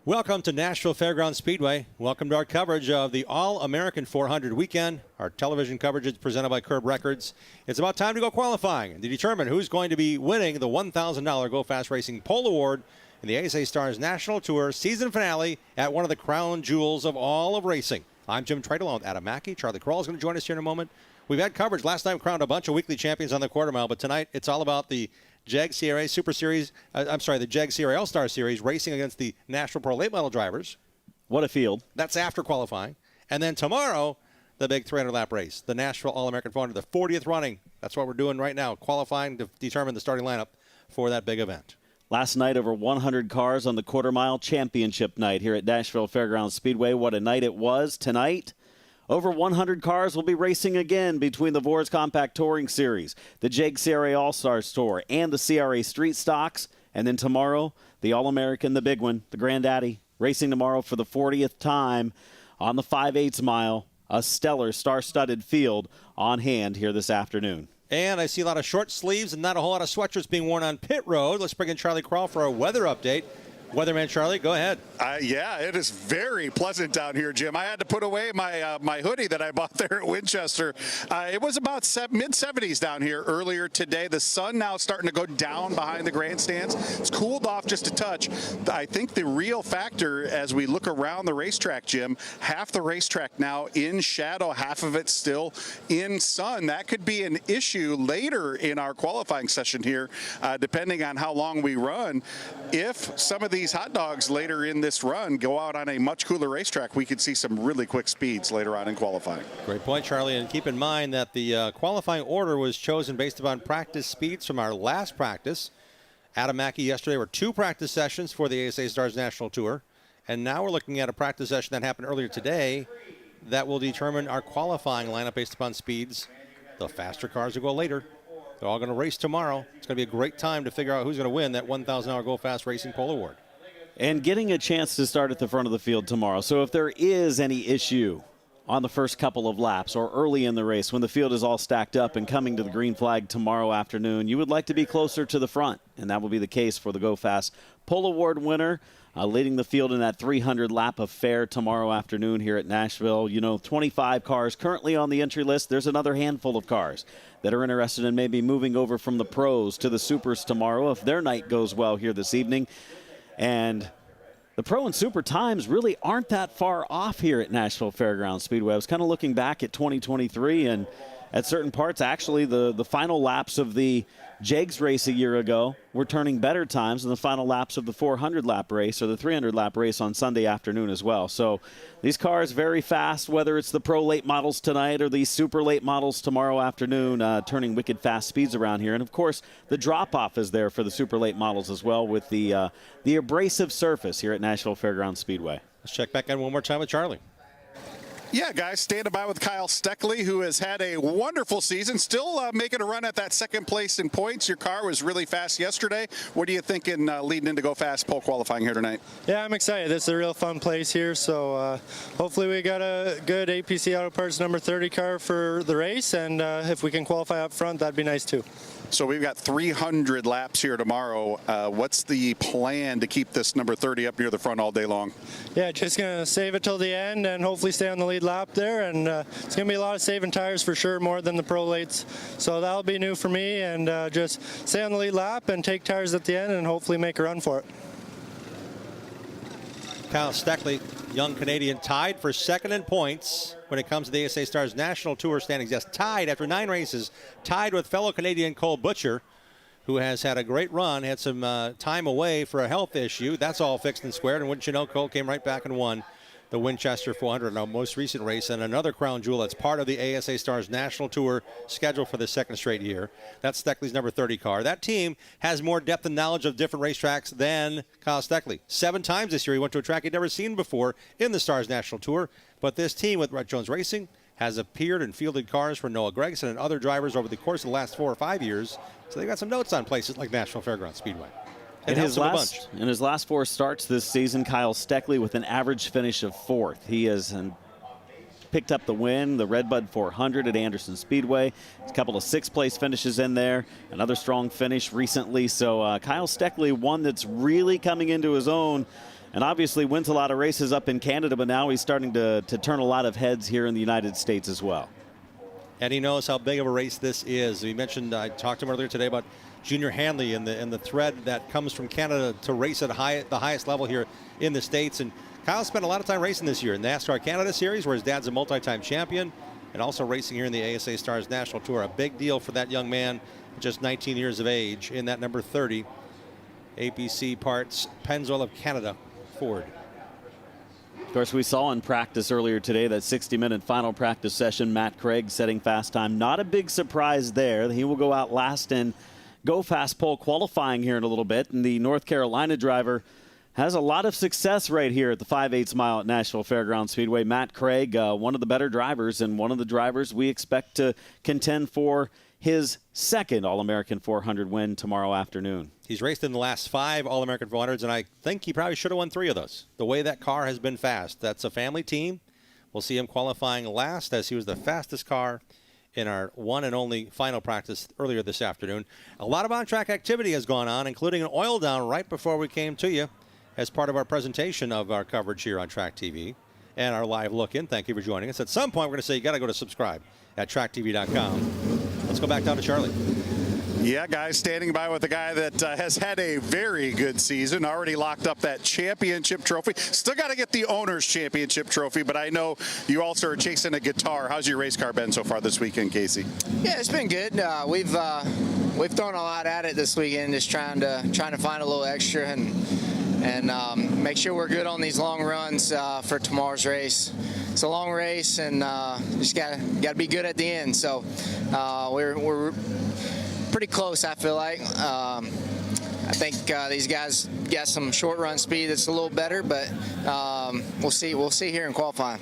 Welcome to Nashville Fairgrounds Speedway. Welcome to our coverage of the All-American 400 weekend. Our television coverage is presented by Curb Records. It's about time to go qualifying to determine who's going to be winning the $1,000 GoFas Racing Pole Award in the ASA STARS National Tour season finale at one of the crown jewels of all of racing. I'm Jim Tradle along with Adam Mackey. Charlie Kroll is going to join us here in a moment. We've had coverage. Last night we crowned a bunch of weekly champions on the quarter mile, but tonight it's all about the JEG CRA Super Series, the JEG CRA All-Star Series racing against the Nashville Pro Late Model drivers. What a field. That's after qualifying. And then tomorrow, the big 300-lap race, the Nashville All-American 400, the 40th running. That's what we're doing right now, qualifying to determine the starting lineup for that big event. Last night, over 100 cars on the quarter-mile championship night here at Nashville Fairgrounds Speedway. What a night it was. Tonight, over 100 cars will be racing again between the Vors Compact Touring Series, the JEG CRA All-Stars Tour, and the CRA Street Stocks. And then tomorrow, the All-American, the big one, the Granddaddy, racing tomorrow for the 40th time on the 5/8 mile. A stellar, star-studded field on hand here this afternoon. And I see a lot of short sleeves and not a whole lot of sweatshirts being worn on pit road. Let's bring in Charlie Kroll for a weather update. Weatherman Charlie, go ahead. Yeah, it is very pleasant down here, Jim. I had to put away my my hoodie that I bought there at Winchester. It was about mid-70s down here earlier today. The sun now starting to go down behind the grandstands. It's cooled off just a touch. I think the real factor as we look around the racetrack, Jim, half the racetrack now in shadow, half of it still in sun. That could be an issue later in our qualifying session here, depending on how long we run. If some of these hot dogs later in this run go out on a much cooler racetrack, we could see some really quick speeds later on in qualifying. Great point, Charlie. And keep in mind that the qualifying order was chosen based upon practice speeds from our last practice. Adam Mackey, yesterday were 2 practice sessions for the ASA STARS National Tour. And now we're looking at a practice session that happened earlier today that will determine our qualifying lineup based upon speeds. The faster cars will go later. They're all going to race tomorrow. It's going to be a great time to figure out who's going to win that $1,000 GoFas Racing Pole Award. And getting a chance to start at the front of the field tomorrow. So if there is any issue on the first couple of laps or early in the race when the field is all stacked up and coming to the green flag tomorrow afternoon, you would like to be closer to the front. And that will be the case for the GoFas Pole Award winner, leading the field in that 300-lap affair tomorrow afternoon here at Nashville. You know, 25 cars currently on the entry list. There's another handful of cars that are interested in maybe moving over from the pros to the supers tomorrow if their night goes well here this evening. And the pro and super times really aren't that far off here at Nashville Fairgrounds Speedway. I was kind of looking back at 2023, and at certain parts, actually, the final laps of the JEGS race a year ago were turning better times than the final laps of the 400-lap race or the 300-lap race on Sunday afternoon as well. So these cars very fast, whether it's the pro late models tonight or the super late models tomorrow afternoon, turning wicked fast speeds around here. And, of course, the drop-off is there for the super late models as well with the abrasive surface here at Nashville Fairgrounds Speedway. Let's check back in one more time with Charlie. Yeah, guys, standing by with Kyle Steckley, who has had a wonderful season, still making a run at that second place in points. Your car was really fast yesterday. What are you thinking leading into GoFas pole qualifying here tonight? Yeah, I'm excited. This is a real fun place here, so hopefully we got a good APC Auto Parts number 30 car for the race, and if we can qualify up front, that'd be nice too. So we've got 300 laps here tomorrow. What's the plan to keep this number 30 up near the front all day long? Yeah, just going to save it till the end and hopefully stay on the lead lap there. And it's going to be a lot of saving tires for sure, more than the pro lates. So that'll be new for me, and just stay on the lead lap and take tires at the end and hopefully make a run for it. Kyle Steckley, young Canadian, tied for second in points when it comes to the ASA STARS National Tour standings. Yes, tied after 9 races, tied with fellow Canadian Cole Butcher, who has had a great run, had some time away for a health issue. That's all fixed and squared, and wouldn't you know, Cole came right back and won the Winchester 400 in our most recent race, and another crown jewel that's part of the ASA STARS National Tour schedule for the second straight year. That's Steckley's number 30 car. That team has more depth and knowledge of different racetracks than Kyle Steckley. 7 times this year he went to a track he'd never seen before in the STARS National Tour, but this team with Brett Jones Racing has appeared and fielded cars for Noah Gregson and other drivers over the course of the last 4 or 5 years, so they've got some notes on places like Nashville Fairgrounds Speedway. In his last 4 starts this season, Kyle Steckley with an average finish of 4th. He has picked up the win, the Redbud 400 at Anderson Speedway. A couple of 6th-place finishes in there. Another strong finish recently. So Kyle Steckley, one that's really coming into his own And obviously wins a lot of races up in Canada, but now he's starting to turn a lot of heads here in the United States as well. And he knows how big of a race this is. We mentioned, I talked to him earlier today about Junior Hanley and the thread that comes from Canada to race at the highest level here in the States. And Kyle spent a lot of time racing this year in the NASCAR Canada Series, where his dad's a multi-time champion, and also racing here in the ASA Stars National Tour. A big deal for that young man, just 19 years of age, in that number 30 APC Parts Pennzoil of Canada Ford. Of course, we saw in practice earlier today, that 60-minute final practice session, Matt Craig setting fast time. Not a big surprise there. He will go out last in GoFas Pole qualifying here in a little bit. And the North Carolina driver has a lot of success right here at the 5/8 mile at Nashville Fairgrounds Speedway. Matt Craig, one of the better drivers, and one of the drivers we expect to contend for his second All-American 400 win tomorrow afternoon. He's raced in the last 5 All-American 400s, and I think he probably should have won 3 of those. The way that car has been fast. That's a family team. We'll see him qualifying last, as he was the fastest car in our one and only final practice earlier this afternoon. A lot of on-track activity has gone on, including an oil down right before we came to you as part of our presentation of our coverage here on Track TV and our live look-in. Thank you for joining us. At some point, we're going to say you got to go to subscribe at tracktv.com. Let's go back down to Charlie. Yeah, guys, standing by with a guy that has had a very good season, already locked up that championship trophy. Still got to get the owner's championship trophy, but I know you also are chasing a guitar. How's your race car been so far this weekend, Casey? Yeah, it's been good. We've thrown a lot at it this weekend, just trying to find a little extra and make sure we're good on these long runs for tomorrow's race. It's a long race, and just gotta be good at the end. So we're pretty close, I feel like. I think these guys got some short run speed that's a little better, but we'll see here in qualifying.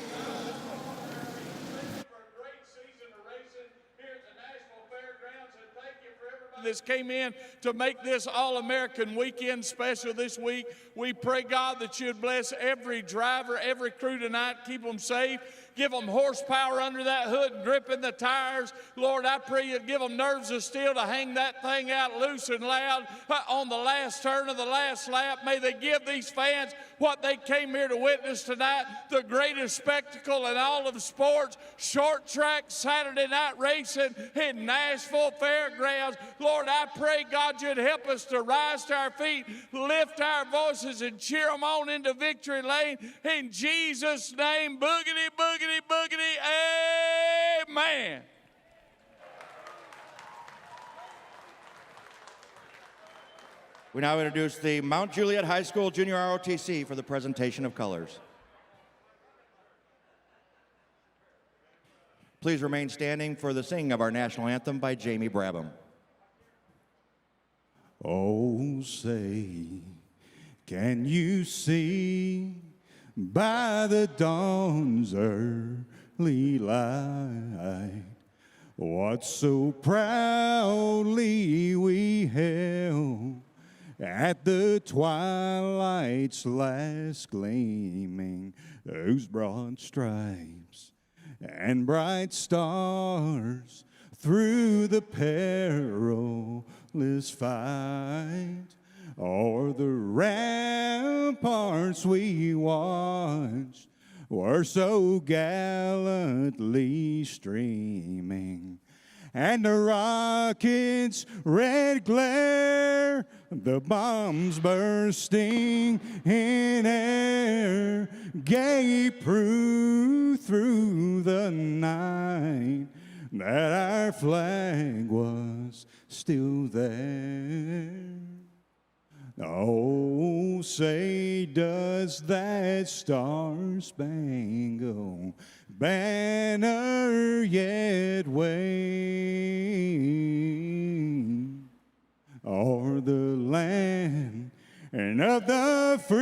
This came in to make this All-American weekend special this week. We pray, God, that you'd bless every driver, every crew tonight, keep them safe, give them horsepower under that hood, gripping the tires. Lord, I pray you'd give them nerves of steel to hang that thing out loose and loud on the last turn of the last lap. May they give these fans what they came here to witness tonight, the greatest spectacle in all of sports, short track Saturday night racing in Nashville Fairgrounds. Lord, I pray, God, you'd help us to rise to our feet, lift our voices, and cheer them on into victory lane. In Jesus' name, boogity, boogity, boogity, amen. We now introduce the Mount Juliet High School Junior ROTC for the presentation of colors. Please remain standing for the singing of our national anthem by Jamie Brabham. Oh, say, can you see by the dawn's early light what so proudly we held at the twilight's last gleaming, those broad stripes and bright stars through the perilous fight, o'er the ramparts we watched were so gallantly streaming, and the rocket's red glare, the bombs bursting in air, gave proof through the night that our flag was still there. Oh, say, does that star-spangled banner yet wave o'er the land and of the free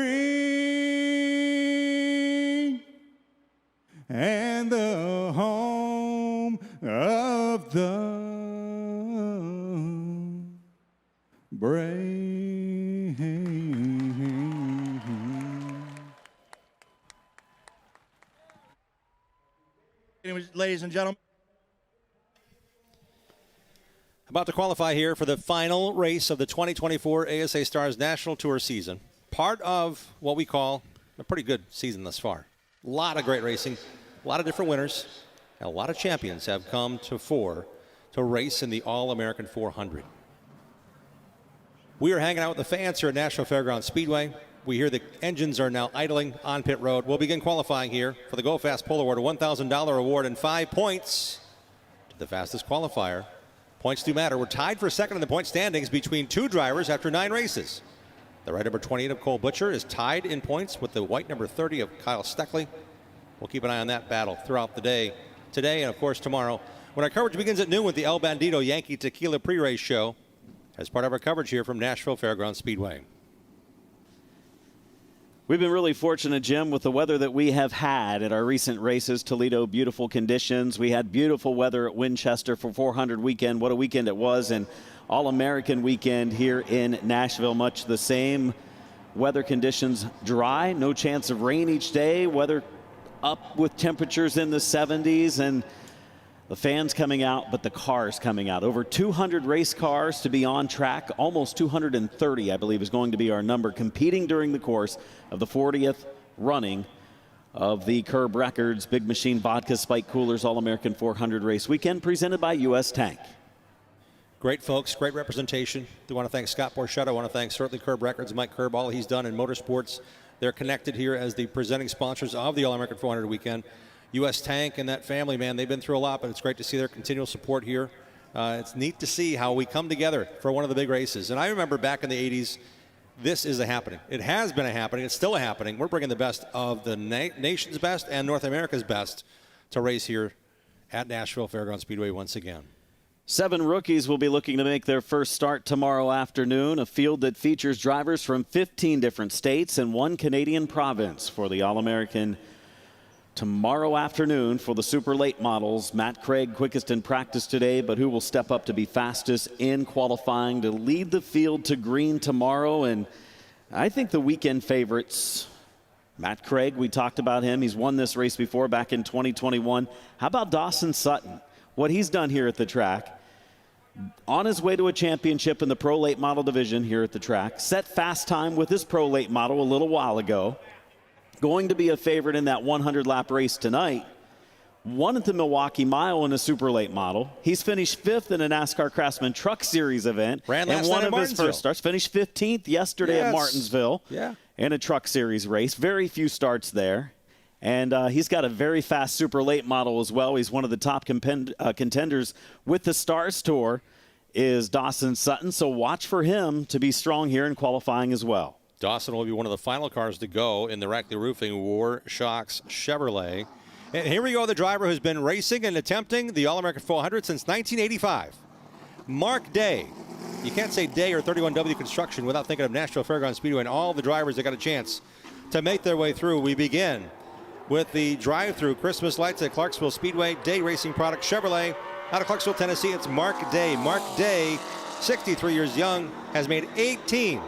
and the home of the brave? Ladies and gentlemen, About to qualify here for the final race of the 2024 ASA Stars National Tour season. part of what we call a pretty good season thus far. A lot of great racing, a lot of different winners, and a lot of champions have come to race in the All-American 400. We are hanging out with the fans here at Nashville Fairgrounds Speedway. We hear the engines are now idling on pit road. We'll begin qualifying here for the GoFas Pole Award, a $1,000 award and 5 points to the fastest qualifier. Points do matter. We're tied for second in the point standings between 2 drivers after 9 races. The red number 28 of Cole Butcher is tied in points with the white number 30 of Kyle Steckley. We'll keep an eye on that battle throughout the day, today and, of course, tomorrow, when our coverage begins at noon with the El Bandito Yankee Tequila pre-race show as part of our coverage here from Nashville Fairgrounds Speedway. We've been really fortunate, Jim, with the weather that we have had at our recent races. Toledo, beautiful conditions. We had beautiful weather at Winchester for 400 weekend. What a weekend it was. And All-American weekend here in Nashville, much the same. Weather conditions dry, no chance of rain each day. Weather up with temperatures in the 70s. And the fans coming out, but the cars coming out. Over 200 race cars to be on track. Almost 230, I believe, is going to be our number, competing during the course of the 40th running of the Curb Records Big Machine Vodka Spike Coolers All-American 400 race weekend, presented by U.S. Tank. Great folks, great representation. I want to thank Scott Borchetta. I want to thank certainly Curb Records, Mike Curb, all he's done in motorsports. They're connected here as the presenting sponsors of the All-American 400 weekend. U.S. Tank and that family, man, they've been through a lot, but it's great to see their continual support here. It's neat to see how we come together for one of the big races. And I remember back in the 80s, this is a happening. It has been a happening. It's still a happening. We're bringing the best of the nation's best and North America's best to race here at Nashville Fairgrounds Speedway once again. 7 rookies will be looking to make their first start tomorrow afternoon, a field that features drivers from 15 different states and 1 Canadian province for the All-American tomorrow afternoon. For the super late models, Matt Craig quickest in practice today, but who will step up to be fastest in qualifying to lead the field to green tomorrow. And I think the weekend favorites, Matt Craig, we talked about him. He's won this race before back in 2021. How about Dawson Sutton? What he's done here at the track, on his way to a championship in the Pro Late Model division here at the track, set fast time with his Pro Late Model a little while ago. Going to be a favorite in that 100-lap race tonight. Won at the Milwaukee Mile in a super late model. He's finished 5th in a NASCAR Craftsman Truck Series event. Ran last and one night of his first starts. Finished 15th yesterday at Martinsville in a Truck Series race. Very few starts there. And he's got a very fast super late model as well. He's one of the top contenders with the Stars Tour is Dawson Sutton. So watch for him to be strong here in qualifying as well. Dawson will be one of the final cars to go in the Rackley Roofing War Shocks Chevrolet. And here we go, the driver who's been racing and attempting the All-American 400 since 1985. Mark Day. You can't say Day or 31W Construction without thinking of Nashville Fairgrounds Speedway and all the drivers that got a chance to make their way through. We begin with the drive-through Christmas lights at Clarksville Speedway. Day Racing Product Chevrolet out of Clarksville, Tennessee. It's Mark Day. Mark Day, 63 years young, has made 18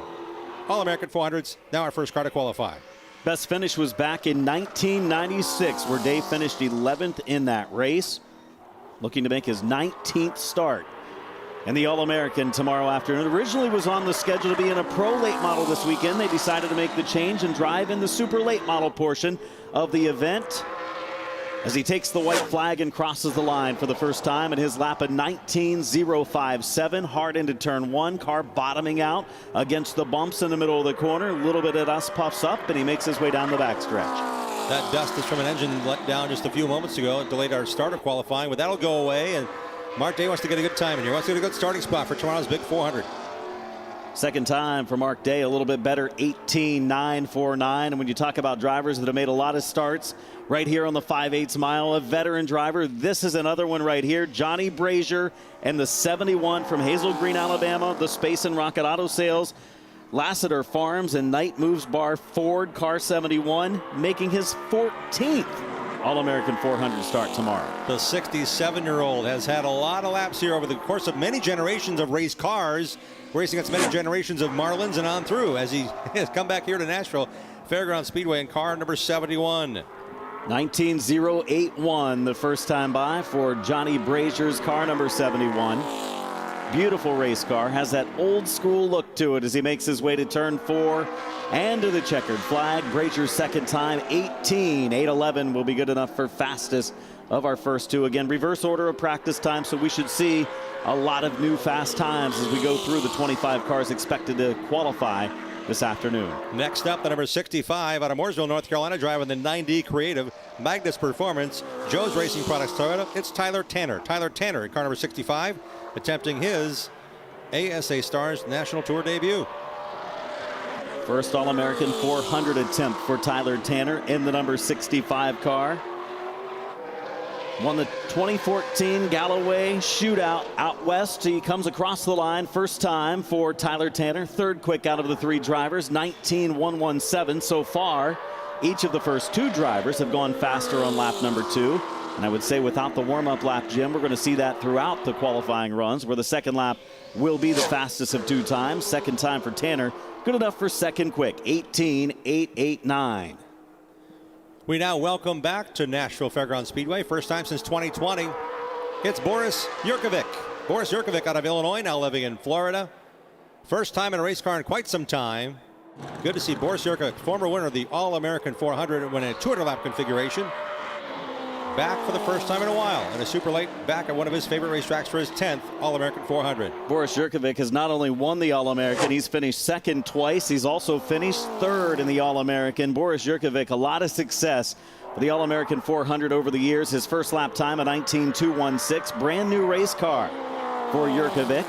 All-American 400s, now our first car to qualify. Best finish was back in 1996, where Dave finished 11th in that race. Looking to make his 19th start in the All-American tomorrow afternoon. Originally was on the schedule to be in a Pro Late Model this weekend. They decided to make the change and drive in the Super Late Model portion of the event as he takes the white flag and crosses the line for the first time in his lap of 19.057. Hard into turn 1, car bottoming out against the bumps in the middle of the corner. A little bit of dust puffs up, and he makes his way down the backstretch. That dust is from an engine let down just a few moments ago. It delayed our start of qualifying, but that'll go away. And Mark Day wants to get a good time in here. Wants to get a good starting spot for tomorrow's big 400. Second time for Mark Day, a little bit better, 18.949. And when you talk about drivers that have made a lot of starts right here on the 5/8 mile, a veteran driver, this is another one right here. Johnny Brazier and the 71 from Hazel Green, Alabama, the Space and Rocket Auto Sales, Lassiter Farms, and Knight Moves Bar Ford Car 71, making his 14th All-American 400 start tomorrow. The 67-year-old has had a lot of laps here over the course of many generations of race cars, racing against many generations of Marlins and on through as he has come back here to Nashville Fairgrounds Speedway in car number 71. 19.081 the first time by for Johnny Brazier's car number 71. Beautiful race car. Has that old school look to it as he makes his way to turn 4 and to the checkered flag. Brazier's second time, 18.811 will be good enough for fastest of our first two. Again, reverse order of practice time, so we should see a lot of new fast times as we go through the 25 cars expected to qualify this afternoon. Next up, the number 65 out of Mooresville, North Carolina, driving the 9D Creative Magnus Performance Joe's Racing Products Toyota. It's Tyler Tanner. Tyler Tanner at car number 65, attempting his ASA Stars National Tour debut. First All-American 400 attempt for Tyler Tanner in the number 65 car. Won the 2014 Galloway Shootout out west. He comes across the line first time for Tyler Tanner. Third quick out of the three drivers, 19.117 so far. Each of the first two drivers have gone faster on lap number 2. And I would say without the warm-up lap, Jim, we're going to see that throughout the qualifying runs, where the second lap will be the fastest of 2 times. Second time for Tanner, good enough for second quick, 18.889. We now welcome back to Nashville Fairgrounds Speedway. First time since 2020. It's Boris Yurkovic. Boris Yurkovic out of Illinois, now living in Florida. First time in a race car in quite some time. Good to see Boris Yurkovic, former winner of the All-American 400, when in a 200-lap configuration. Back for the first time in a while, and a super late back at one of his favorite racetracks for his 10th All-American 400. Boris Yurkovic has not only won the All-American, he's finished second twice. He's also finished third in the All-American. Boris Yurkovic, a lot of success for the All-American 400 over the years. His first lap time, a 19.216. Brand new race car for Yurkovic.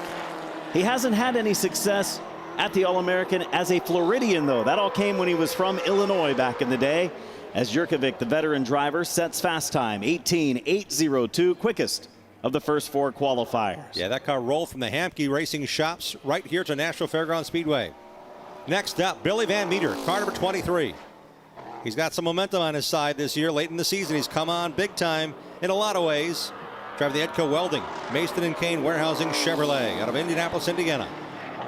He hasn't had any success at the All-American as a Floridian, though. That all came when he was from Illinois back in the day. As Yurkovic, the veteran driver, sets fast time, 18.802, quickest of the first 4 qualifiers. Yeah, that car rolled from the Hamke Racing shops right here to Nashville Fairgrounds Speedway. Next up, Billy Van Meter, car number 23. He's got some momentum on his side this year. Late in the season, he's come on big time in a lot of ways. Driving the Edco Welding, Mason and Kane Warehousing Chevrolet out of Indianapolis, Indiana.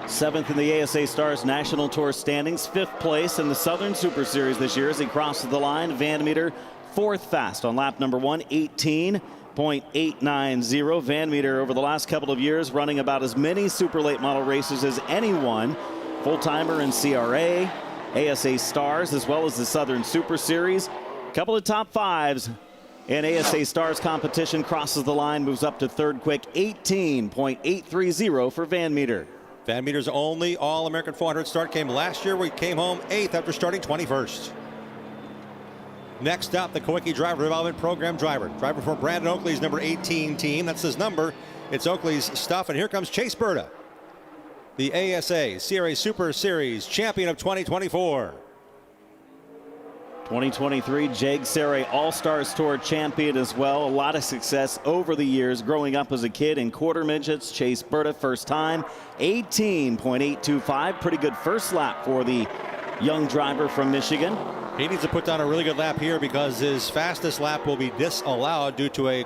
7th in the ASA Stars National Tour standings, 5th place in the Southern Super Series this year as he crosses the line. Van Meter 4th fast on lap number 1, 18.890. Van Meter over the last couple of years running about as many super late model races as anyone. Full-timer in CRA, ASA Stars, as well as the Southern Super Series. Couple of top 5s in ASA Stars competition. Crosses the line, moves up to third quick, 18.830 for Van Meter. Van Meter's only All-American 400 start came last year, where he came home 8th after starting 21st. Next up, the Kawicki Driver Development Program driver. Driver for Brandon Oakley's number 18 team. That's his number. It's Oakley's stuff. And here comes Chase Berta, the ASA CRA Super Series champion of 2024. 2023 JEG Serie All-Stars Tour champion as well. A lot of success over the years growing up as a kid in quarter midgets. Chase Berta, first time, 18.825. Pretty good first lap for the young driver from Michigan. He needs to put down a really good lap here because his fastest lap will be disallowed due to a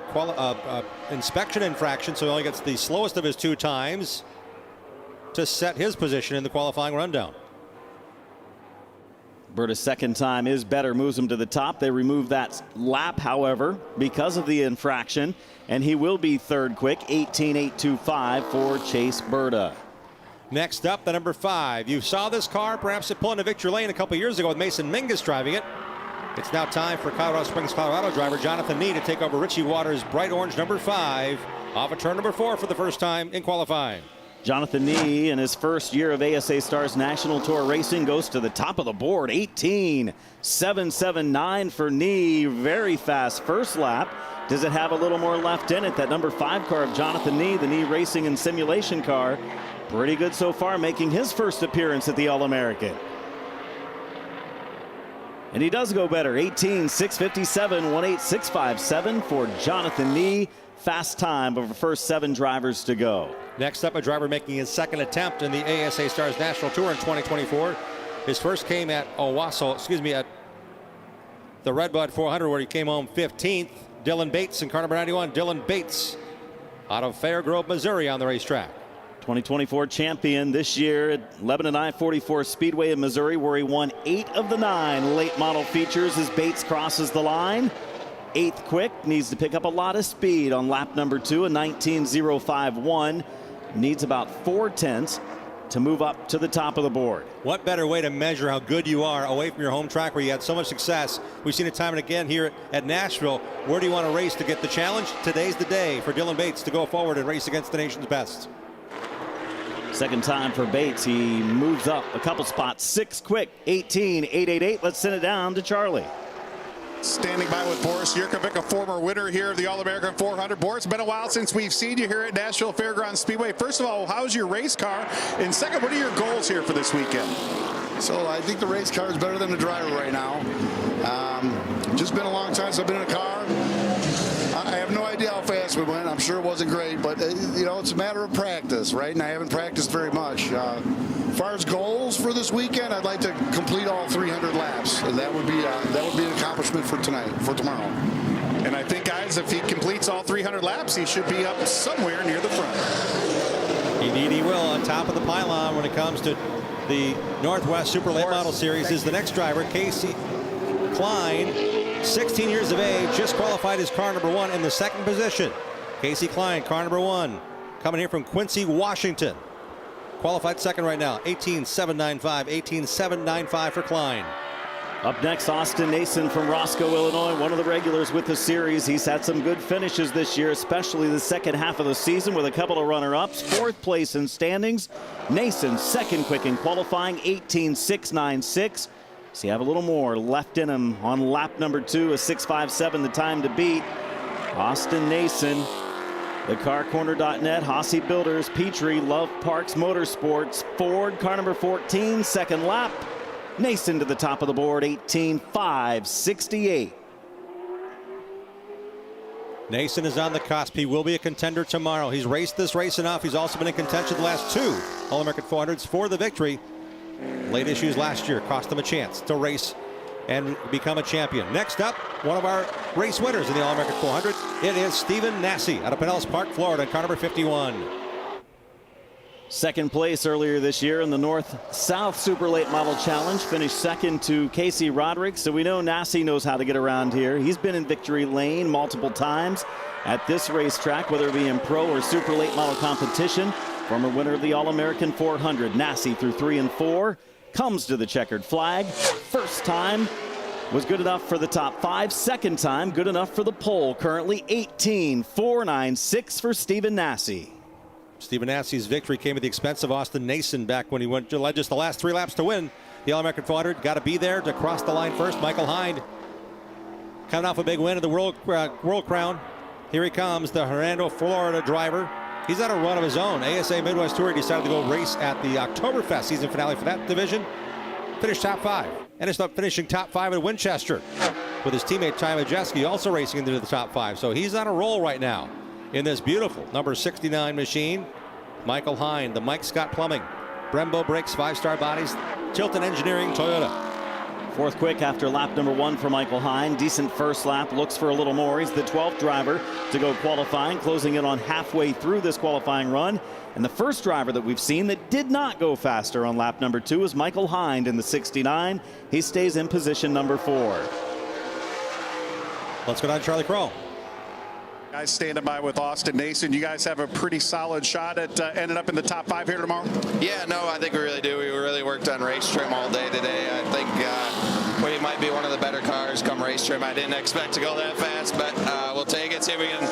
inspection infraction, so he only gets the slowest of his 2 times to set his position in the qualifying rundown. Berta's second time is better, moves him to the top. They remove that lap, however, because of the infraction, and he will be third quick, 18.825 for Chase Berta. Next up, the number 5. You saw this car perhaps at pulling to victory lane a couple years ago with Mason Mingus driving it. It's now time for Colorado Springs, Colorado driver Jonathan Nee to take over Richie Waters' bright orange number 5 off of turn number 4 for the first time in qualifying. Jonathan Nee, in his first year of ASA Stars National Tour racing, goes to the top of the board. 18.779 for Nee. Very fast first lap. Does it have a little more left in it? That number 5 car of Jonathan Nee, the Nee Racing and Simulation car, pretty good so far, making his first appearance at the All-American. And he does go better. 18.657, 18657 for Jonathan Nee. Fast time of the first 7 drivers to go. Next up, a driver making his second attempt in the ASA Stars National Tour in 2024. His first came at at the Redbud 400, where he came home 15th. Dylan Bates in car number 91. Dylan Bates out of Fair Grove, Missouri on the racetrack. 2024 champion this year at Lebanon I-44 Speedway in Missouri, where he won 8 of the 9 late model features as Bates crosses the line. 8th quick, needs to pick up a lot of speed on lap number 2, a 19.051. needs about 4/10 to move up to the top of the board. What better way to measure how good you are away from your home track where you had so much success? We've seen it time and again here at Nashville. Where do you want to race to get the challenge? Today's the day for Dylan Bates to go forward and race against the nation's best. Second time for Bates. He moves up a couple spots. 6 quick. 18.888. Let's send it down to Charlie. Standing by with Boris Yurkovic, a former winner here of the All-American 400. Boris, it's been a while since we've seen you here at Nashville Fairgrounds Speedway. First of all, how's your race car? And second, what are your goals here for this weekend? So I think the race car is better than the driver right now. Just been a long time since I've been in a car. I have no idea how fast we went. I'm sure it wasn't great, but you know, it's a matter of practice, right? And I haven't practiced very much. As far as goals for this weekend, I'd like to complete all 300 laps, and that would be an accomplishment for tomorrow. And I think, guys, if he completes all 300 laps, he should be up somewhere near the front. Indeed he will. On top of the pylon when it comes to the Northwest Super Late Model Series is the next driver, Casey Klein, 16 years of age, just qualified as car number 1 in the second position. Casey Klein, car number 1, coming here from Quincy, Washington. Qualified second right now, 18.795, 18.795 for Klein. Up next, Austin Nason from Roscoe, Illinois, one of the regulars with the series. He's had some good finishes this year, especially the second half of the season with a couple of runner-ups. 4th place in standings. Nason, second quick in qualifying, 18.696. So you have a little more left in him on lap number 2, a 6.57 the time to beat. Austin Nason, thecarcorner.net, Hossey Builders, Petrie, Love Parks Motorsports, Ford, car number 14, second lap. Nason to the top of the board, 18.568. Nason is on the cusp. He will be a contender tomorrow. He's raced this race enough. He's also been in contention the last 2 All-American 400s for the victory. Late issues last year cost him a chance to race and become a champion. Next up, one of our race winners in the All-American 400. It is Stephen Nasse out of Pinellas Park, Florida, car number 51. Second place earlier this year in the North-South Super Late Model Challenge. Finished second to Casey Roderick. So we know Nasse knows how to get around here. He's been in victory lane multiple times at this racetrack, whether it be in pro or super late model competition. Former winner of the All-American 400. Nasse through 3 and 4. Comes to the checkered flag. First time was good enough for the top 5. Second time good enough for the pole. Currently 18.496 for Stephen Nasse. Stephen Nasse's victory came at the expense of Austin Nason back when he led just the last 3 laps to win the All-American 400. Got to be there to cross the line first. Michael Hind coming off a big win of the World Crown. Here he comes, the Hernando, Florida driver. He's on a run of his own. ASA Midwest Tour, he decided to go race at the Oktoberfest season finale for that division. Finished top 5. Ended up finishing top 5 at Winchester with his teammate Ty Majeski also racing into the top 5. So he's on a roll right now in this beautiful number 69 machine. Michael Hind, the Mike Scott Plumbing, Brembo Brakes, 5-star bodies, Tilton Engineering, Toyota. 4th quick after lap number 1 for Michael Hind. Decent first lap, looks for a little more. He's the 12th driver to go qualifying, closing in on halfway through this qualifying run. And the first driver that we've seen that did not go faster on lap number 2 is Michael Hind in the 69. He stays in position number 4. Let's go down to Charlie Crow. Guys standing by with Austin Nason. You guys have a pretty solid shot at ending up in the top 5 here tomorrow? Yeah, no, I think we really do. We really worked on race trim all day today. I think we might be one of the better cars come race trim. I didn't expect to go that fast, but we'll take it, see if we can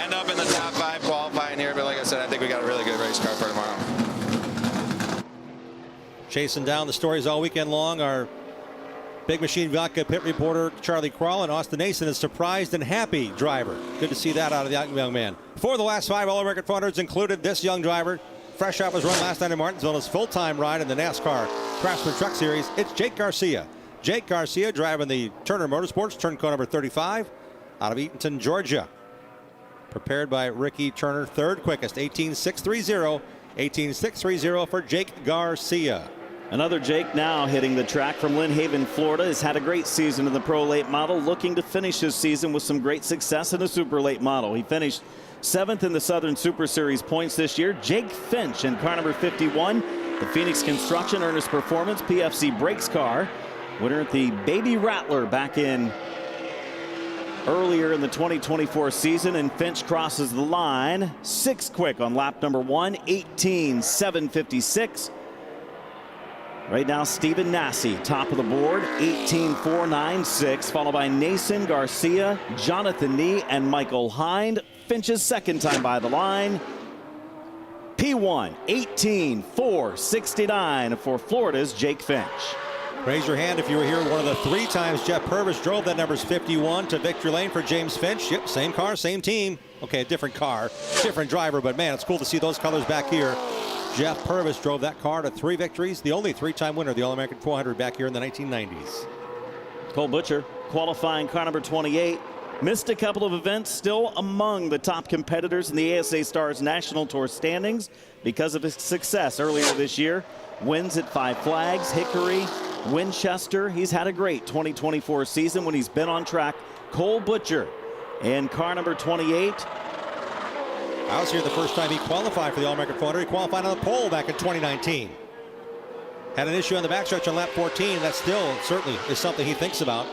end up in the top 5 qualifying here. But like I said, I think we got a really good race car for tomorrow. Chasing down the stories all weekend long, our Big Machine Vodka pit reporter Charlie Crawl, and Austin Nason, a surprised and happy driver. Good to see that out of the young man. 4 of the last 5 All-American 400s included this young driver. Fresh off his run last night in Martinsville, his full-time ride in the NASCAR Craftsman Truck Series. It's Jake Garcia. Jake Garcia driving the Turner Motorsports, turncoat number 35, out of Eatonton, Georgia. Prepared by Ricky Turner, 3rd quickest, 18.630. 18.630 for Jake Garcia. Another Jake now hitting the track from Lynn Haven, Florida. Has had a great season in the Pro Late Model, looking to finish his season with some great success in the Super Late Model. He finished 7th in the Southern Super Series points this year. Jake Finch in car number 51, the Phoenix Construction Earnest Performance PFC Brakes car. Winner at the Baby Rattler back in earlier in the 2024 season, and Finch crosses the line 6 quick on lap number 1, 18.756. Right now, Stephen Nasse, top of the board, 18.496, followed by Nason, Garcia, Jonathan Nee, and Michael Hind. Finch's second time by the line. P1, 18.469 for Florida's Jake Finch. Raise your hand if you were here one of the 3 times Jeff Purvis drove that number's 51 to victory lane for James Finch. Yep, same car, same team. Okay, a different car, different driver, but man, it's cool to see those colors back here. Jeff Purvis drove that car to 3 victories, the only 3-time winner of the All-American 400 back here in the 1990s. Cole Butcher, qualifying car number 28. Missed a couple of events, still among the top competitors in the ASA Stars National Tour standings because of his success earlier this year. Wins at 5 Flags, Hickory, Winchester. He's had a great 2024 season when he's been on track. Cole Butcher in car number 28. I was here the first time he qualified for the All-American 400. He qualified on the pole back in 2019. Had an issue on the backstretch on lap 14. That still certainly is something he thinks about.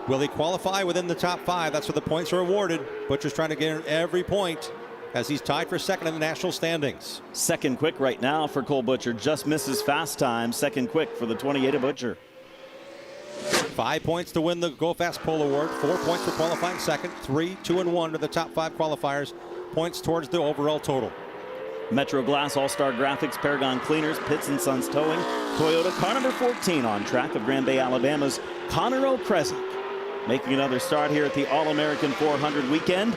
Will he qualify within the top 5? That's where the points are awarded. Butcher's trying to get every point as he's tied for second in the national standings. Second quick right now for Cole Butcher. Just misses fast time. Second quick for the 28 of Butcher. 5 points to win the GoFas Pole Award. 4 points for qualifying second. 3, 2, and 1 to the top 5 qualifiers. Points towards the overall total. Metro Glass, All-Star Graphics, Paragon Cleaners, Pitts & Sons Towing, Toyota car number 14 on track of Grand Bay, Alabama's Connor O'Kresick, making another start here at the All-American 400 weekend.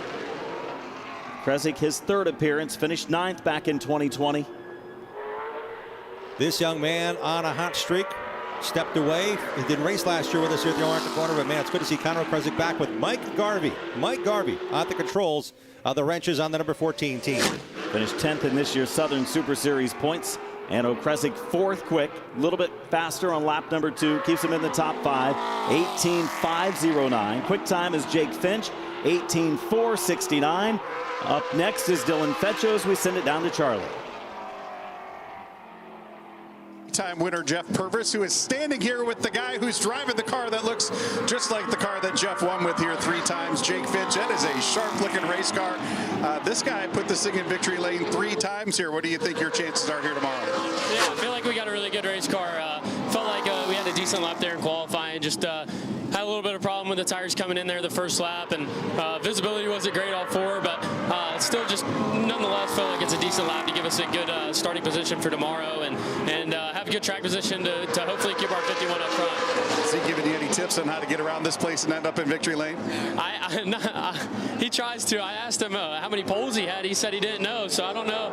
Kresick, his 3rd appearance, finished 9th back in 2020. This young man on a hot streak. Stepped away. He didn't race last year with us here at the All-American 400, but man, it's good to see Connor O'Kresick back with Mike Garvey. Mike Garvey at the controls of the wrenches on the number 14 team. Finished 10th in this year's Southern Super Series points. And O'Kresick 4th quick, a little bit faster on lap number 2, keeps him in the top 5, 18.509. Quick time is Jake Finch, 18.469. Up next is Dylan Fetcho as we send it down to Charlie. Time winner Jeff Purvis, who is standing here with the guy who's driving the car that looks just like the car that Jeff won with here 3 times, Jake Finch. That is a sharp-looking race car. This guy put this thing in victory lane 3 times here. What do you think your chances are here tomorrow? Yeah, I feel like we got a really good race car. Felt like we had a decent lap there in qualifying. Just had a little bit of problem with the tires coming in there the first lap, and visibility wasn't great all 4, but still just nonetheless felt like it's a decent lap to give us a good starting position for tomorrow and have a good track position to hopefully keep our 51 up front. Is he giving you any tips on how to get around this place and end up in victory lane? He tries to. I asked him how many poles he had. He said he didn't know, so I don't know.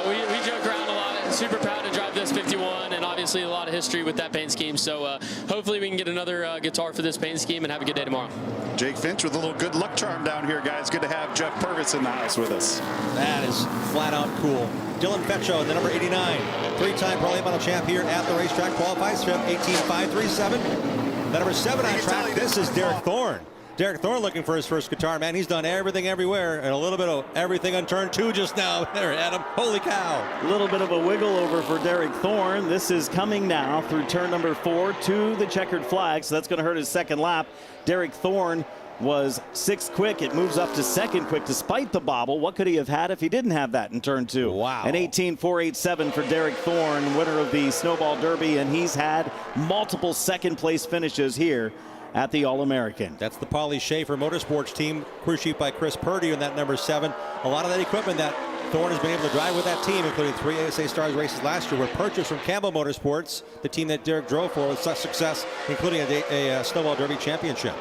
We joke around a lot. Super proud to drive this 51, and obviously a lot of history with that paint scheme. So hopefully we can get another guitar for this paint scheme and have a good day tomorrow. Jake Finch with a little good luck charm down here, guys. Good to have Jeff Purvis in the house with us. That is flat out cool. Dylan Fetcho, the number 89, 3-time Pro Late Model champ here at the racetrack, qualifies 5th, 18.537. The number 7 on track. This is Derek Thorne. Derek Thorne looking for his first guitar, man. He's done everything everywhere and a little bit of everything on turn 2 just now. There, Adam. Holy cow. A little bit of a wiggle over for Derek Thorne. This is coming now through turn number 4 to the checkered flag, so that's going to hurt his second lap. Derek Thorne was 6th quick. It moves up to 2nd quick despite the bobble. What could he have had if he didn't have that in turn 2? Wow. An 18.487 for Derek Thorne, winner of the Snowball Derby, and he's had multiple second-place finishes here at the All-American. That's the Pauly Schaefer Motorsports team, crew chief by Chris Purdy in that number 7. A lot of that equipment that Thorne has been able to drive with that team, including 3 ASA Stars races last year, were purchased from Campbell Motorsports, the team that Derek drove for with such success, including a Snowball Derby championship.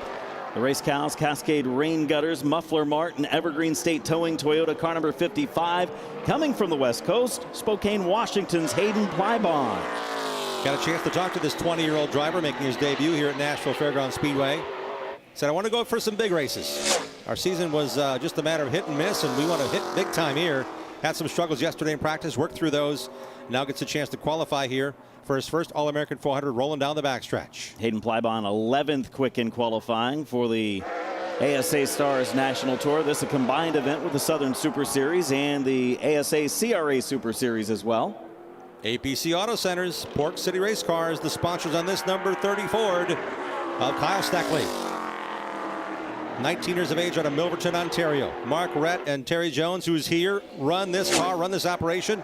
The race cows, Cascade Rain Gutters, Muffler Mart, and Evergreen State Towing, Toyota car number 55. Coming from the West Coast, Spokane, Washington's Hayden Plybon. Got a chance to talk to this 20-year-old driver making his debut here at Nashville Fairgrounds Speedway. Said, I want to go for some big races. Our season was just a matter of hit and miss, and we want to hit big time here. Had some struggles yesterday in practice, worked through those. Now gets a chance to qualify here for his first All-American 400 rolling down the backstretch. Hayden Plybon, 11th quick in qualifying for the ASA Stars National Tour. This is a combined event with the Southern Super Series and the ASA CRA Super Series as well. APC Auto Centers, Pork City Race Cars, the sponsors on this number 30 Ford of Kyle Steckley. 19 years of age out of Milverton, Ontario. Mark Rett and Terry Jones, who's here, run this car, run this operation.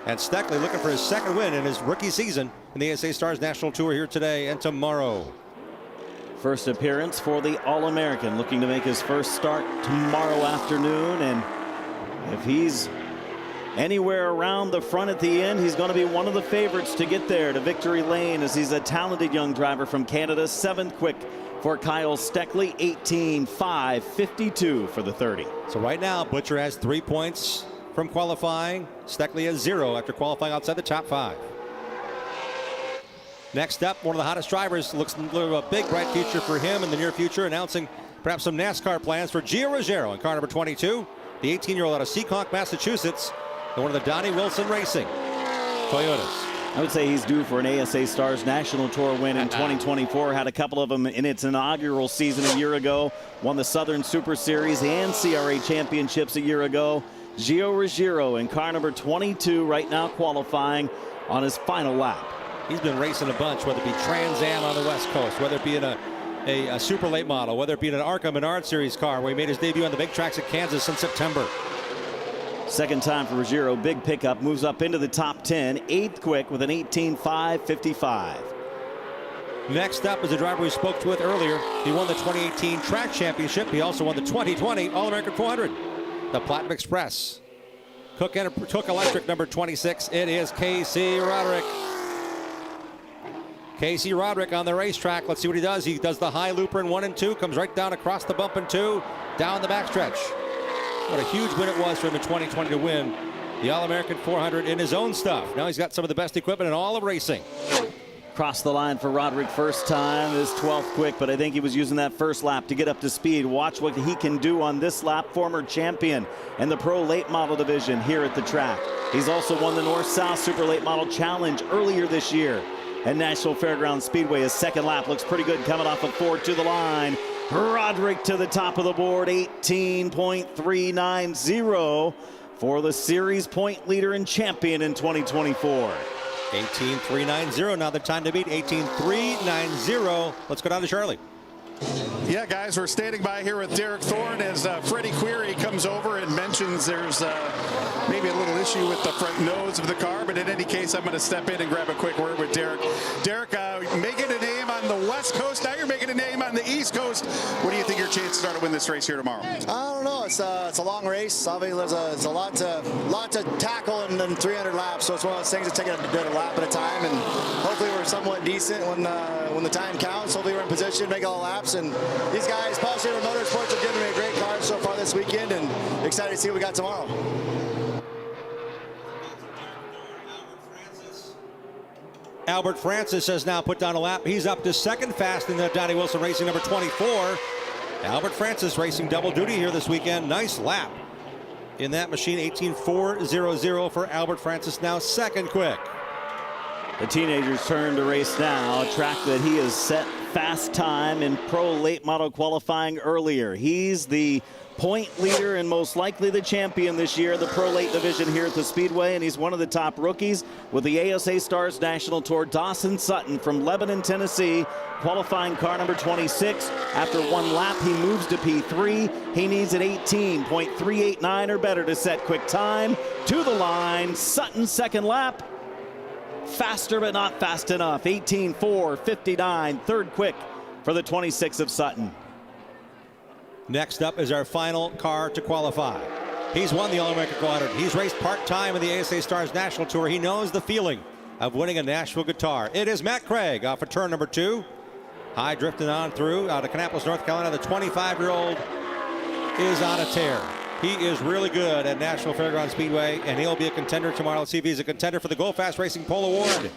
And Steckley looking for his second win in his rookie season in the ASA Stars National Tour here today and tomorrow. First appearance for the All-American, looking to make his first start tomorrow afternoon. And if he's anywhere around the front at the end, he's going to be one of the favorites to get there to victory lane, as he's a talented young driver from Canada. 7th quick for Kyle Steckley, 18.552 for the 30. So right now, Butcher has 3 points from qualifying. Steckley has 0 after qualifying outside the top 5. Next up, one of the hottest drivers. Looks like a big, bright future for him in the near future, announcing perhaps some NASCAR plans for Gio Ruggiero in car number 22. The 18-year-old out of Seekonk, Massachusetts, and one of the Donnie Wilson Racing Toyotas. I would say he's due for an ASA Stars National Tour win in 2024. Had a couple of them in its inaugural season a year ago. Won the Southern Super Series and CRA Championships a year ago. Gio Ruggiero in car number 22 right now, qualifying on his final lap. He's been racing a bunch, whether it be Trans Am on the West Coast, whether it be in a super late model, whether it be in an ARCA Menard Series car, where he made his debut on the big tracks at Kansas in September. Second time for Ruggiero, big pickup, moves up into the top 10, 8th quick with an 18.555. Next up is a driver we spoke with earlier. He won the 2018 track championship. He also won the 2020 All-American 400, the Platinum Express. Cook Electric number 26. It is Casey Roderick. Casey Roderick on the racetrack. Let's see what he does. He does the high looper in 1 and 2, comes right down across the bump in 2, down the backstretch. What a huge win it was for him in 2020 to win the All-American 400 in his own stuff. Now he's got some of the best equipment in all of racing. Crossed the line for Roderick first time, his 12th quick, but I think he was using that first lap to get up to speed. Watch what he can do on this lap. Former champion in the Pro Late Model division here at the track. He's also won the North-South Super Late Model Challenge earlier this year at Nashville Fairgrounds Speedway. His second lap looks pretty good, coming off of 4 to the line. Roderick to the top of the board, 18.390 for the series point leader and champion in 2024. 18.390, now the time to beat, 18.390. Let's go down to Charlie. Yeah, guys, we're standing by here with Derek Thorne as Freddie Query comes over and mentions there's maybe a little issue with the front nose of the car, but in any case, I'm going to step in and grab a quick word with Derek. Derek, making a name on the West Coast, now you're making a name on the East Coast. What do you think your chances are to win this race here tomorrow? I don't know. It's a long race. Obviously, there's a lot to tackle in 300 laps, so it's one of those things that take a lap at a time, and hopefully we're somewhat decent when the time counts. Hopefully we're in position to make all the laps. And these guys, Paul Shaver Motorsports, have given me a great car so far this weekend, and excited to see what we got tomorrow. Albert Francis has now put down a lap. He's up to second fast in the Donnie Wilson Racing number 24. Albert Francis racing double duty here this weekend. Nice lap in that machine. 18.400 for Albert Francis, now second quick. The teenager's turn to race now, a track that he has set fast time in Pro Late Model qualifying earlier. He's the point leader and most likely the champion this year, the Pro Late division here at the Speedway, and he's one of the top rookies with the ASA Stars National Tour. Dawson Sutton from Lebanon, Tennessee, qualifying car number 26. After 1 lap, he moves to P3. He needs an 18.389 or better to set quick time. To the line, Sutton second lap. Faster but not fast enough. 18.459, third quick for the 26 of Sutton. Next up is our final car to qualify. He's won the All-American 400. He's raced part-time in the ASA Stars National Tour. He knows the feeling of winning a Nashville guitar. It is Matt Craig off of turn number 2. High drifting on through out of Kannapolis, North Carolina. The 25-year-old is on a tear. He is really good at Nashville Fairgrounds Speedway, and he'll be a contender tomorrow. Let's see if he's a contender for the GoFas Racing Pole Award.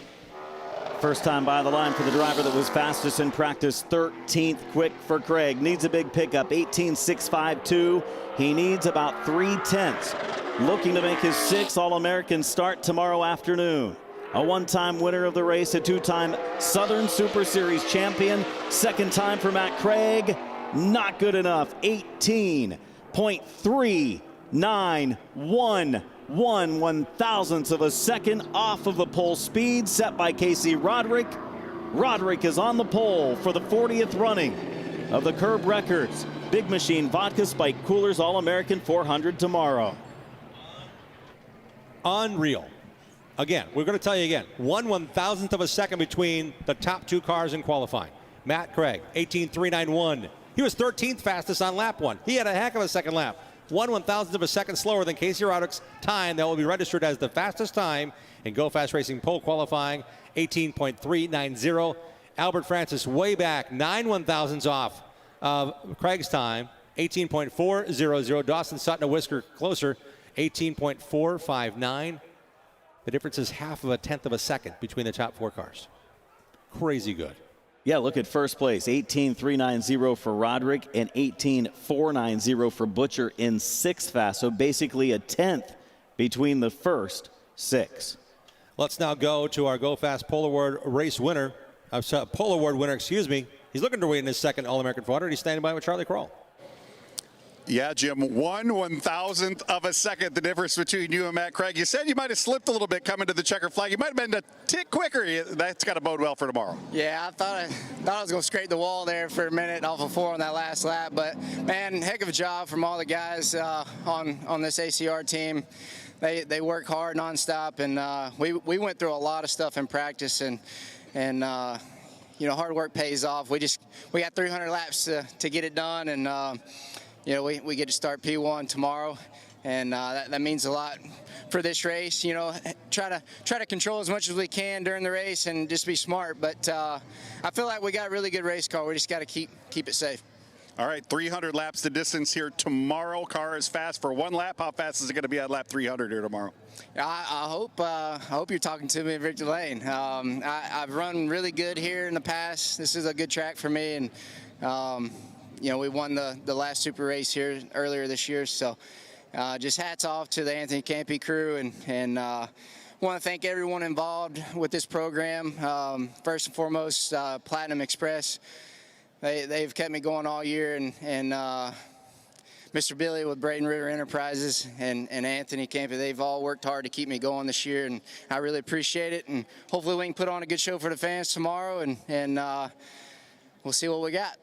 First time by the line for the driver that was fastest in practice. 13th quick for Craig. Needs a big pickup, 18.652. He needs about 3/10. Looking to make his 6th All-American start tomorrow afternoon. A 1-time winner of the race, a 2-time Southern Super Series champion. Second time for Matt Craig. Not good enough. 18.391. 1/1000th of a second off of the pole speed set by Casey Roderick. Roderick is on the pole for the 40th running of the Curb Records Big Machine Vodka Spike Coolers All-American 400 tomorrow. Unreal. Again, we're going to tell you again, 1/1000th of a second between the top two cars in qualifying. Matt Craig, 18.391. He was 13th fastest on lap 1. He had a heck of a second lap. 1/1000th of a second slower than Casey Roddick's time that will be registered as the fastest time in GoFas Racing Pole qualifying, 18.390. Albert Francis way back, 9/1000ths off of Craig's time, 18.400. Dawson Sutton a whisker closer, 18.459. The difference is half of a tenth of a second between the top four cars. Crazy good. Yeah, look at first place, 18.390 for Roderick and 18.490 for Butcher in sixth fast. So basically a tenth between the first six. Let's now go to our GoFas Pole Award race winner, Pole Award winner, excuse me. He's looking to win his second All-American 400. He's standing by with Charlie Kroll. Yeah, Jim, 1/1000th of a second, the difference between you and Matt Craig. You said you might have slipped a little bit coming to the checker flag. You might have been a tick quicker. That's got to bode well for tomorrow. Yeah, I thought I was going to scrape the wall there for a minute off of 4 on that last lap. But, man, heck of a job from all the guys on this ACR team. They work hard nonstop, and we went through a lot of stuff in practice, and you know, hard work pays off. We got 300 laps to get it done, and you know, we get to start P1 tomorrow, and that means a lot for this race. You know, try to control as much as we can during the race and just be smart. But I feel like we got a really good race car. We just got to keep it safe. All right, 300 laps the distance here tomorrow. Car is fast for one lap. How fast is it going to be at lap 300 here tomorrow? I hope you're talking to me in Victor Lane. I've run really good here in the past. This is a good track for me, and you know, we won the last super race here earlier this year. So just hats off to the Anthony Campy crew, and want to thank everyone involved with this program. First and foremost, Platinum Express. They've kept me going all year, and Mr. Billy with Braden River Enterprises and Anthony Campy, they've all worked hard to keep me going this year, and I really appreciate it. And hopefully we can put on a good show for the fans tomorrow, and we'll see what we got.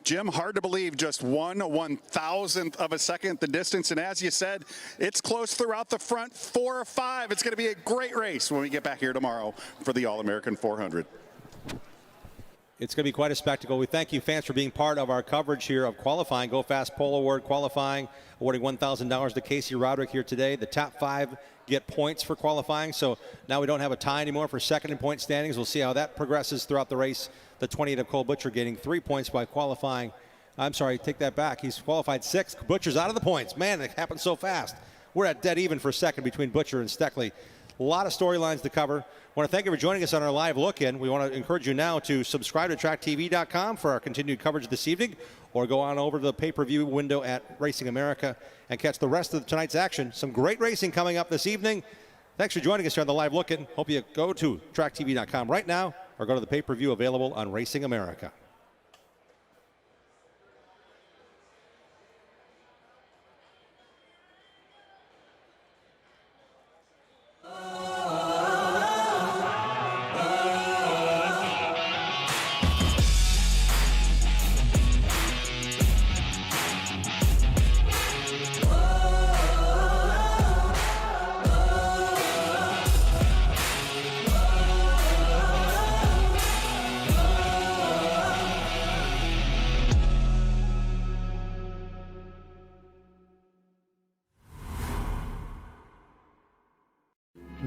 Jim, hard to believe, just 1/1000th of a second the distance, and as you said, it's close throughout the front 4 or 5. It's going to be a great race when we get back here tomorrow for the All-American 400. It's going to be quite a spectacle. We thank you, fans, for being part of our coverage here of qualifying. GoFas Pole Award qualifying, awarding $1,000 to Casey Roderick here today. The top 5 get points for qualifying, so now we don't have a tie anymore for second in point standings. We'll see how that progresses throughout the race. The 28 of Cole Butcher getting 3 points by qualifying. I'm sorry, take that back. He's qualified 6th. Butcher's out of the points. Man, it happened so fast. We're at dead even for second between Butcher and Steckley. A lot of storylines to cover. I want to thank you for joining us on our live look-in. We want to encourage you now to subscribe to tracktv.com for our continued coverage this evening, or go on over to the pay-per-view window at Racing America and catch the rest of tonight's action. Some great racing coming up this evening. Thanks for joining us here on the live look-in. Hope you go to tracktv.com right now or go to the pay-per-view available on Racing America.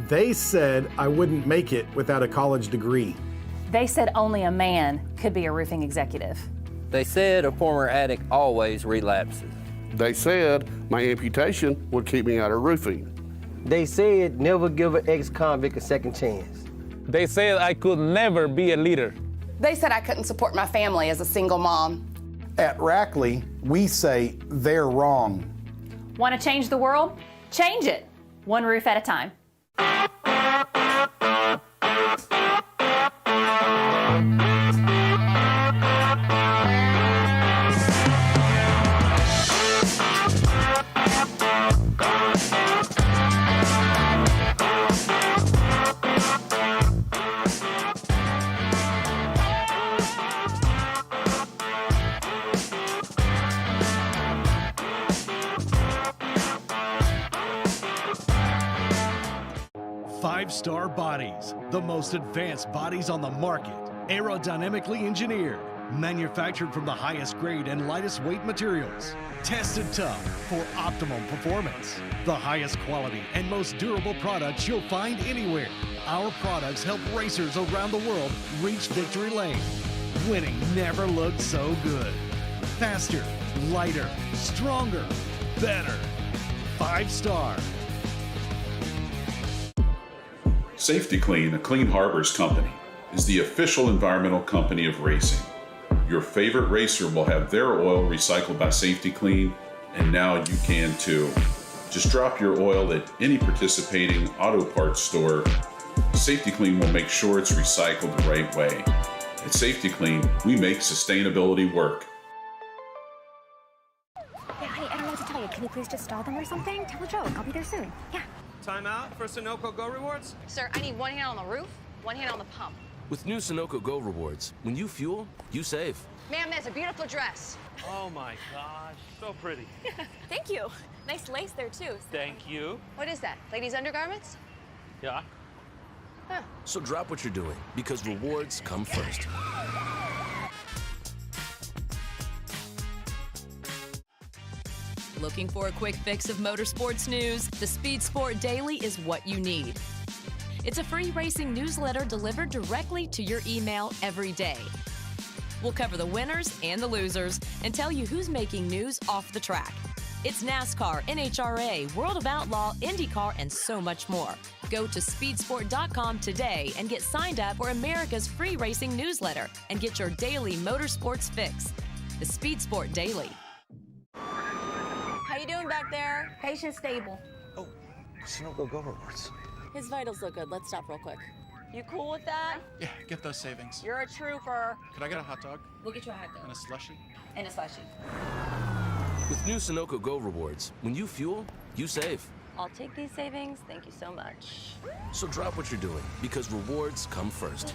They said I wouldn't make it without a college degree. They said only a man could be a roofing executive. They said a former addict always relapses. They said my amputation would keep me out of roofing. They said never give an ex-convict a second chance. They said I could never be a leader. They said I couldn't support my family as a single mom. At Rackley, we say they're wrong. Want to change the world? Change it, one roof at a time. 5-star bodies, the most advanced bodies on the market, aerodynamically engineered, manufactured from the highest grade and lightest weight materials, tested tough for optimum performance. The highest quality and most durable products you'll find anywhere. Our products help racers around the world reach victory lane. Winning never looked so good. Faster, lighter, stronger, better. 5-star. Safety Clean, a Clean Harbors company, is the official environmental company of racing. Your favorite racer will have their oil recycled by Safety Clean, and now you can too. Just drop your oil at any participating auto parts store. Safety Clean will make sure it's recycled the right way. At Safety Clean, we make sustainability work. Yeah, honey, I don't know what to tell you. Can you please just stall them or something? Tell a joke. I'll be there soon. Yeah. Time out for Sunoco Go Rewards? Sir, I need one hand on the roof, one hand on the pump. With new Sunoco Go Rewards, when you fuel, you save. Ma'am, that's a beautiful dress. Oh my gosh, so pretty. Thank you. Nice lace there, too. Thank you. What is that? Ladies' undergarments? Yeah. Huh. So drop what you're doing, because rewards come first. Looking for a quick fix of motorsports news? The Speed Sport Daily is what you need. It's a free racing newsletter delivered directly to your email every day. We'll cover the winners and the losers and tell you who's making news off the track. It's NASCAR, NHRA, World of Outlaw, IndyCar, and so much more. Go to speedsport.com today and get signed up for America's free racing newsletter and get your daily motorsports fix. The Speed Sport Daily. How you doing back there? Patient stable. Oh, Sunoco Go Rewards. His vitals look good. Let's stop real quick. You cool with that? Yeah, get those savings. You're a trooper. Could I get a hot dog? We'll get you a hot dog. And a slushie? And a slushie. With new Sunoco Go Rewards, when you fuel, you save. I'll take these savings. Thank you so much. So drop what you're doing, because rewards come first.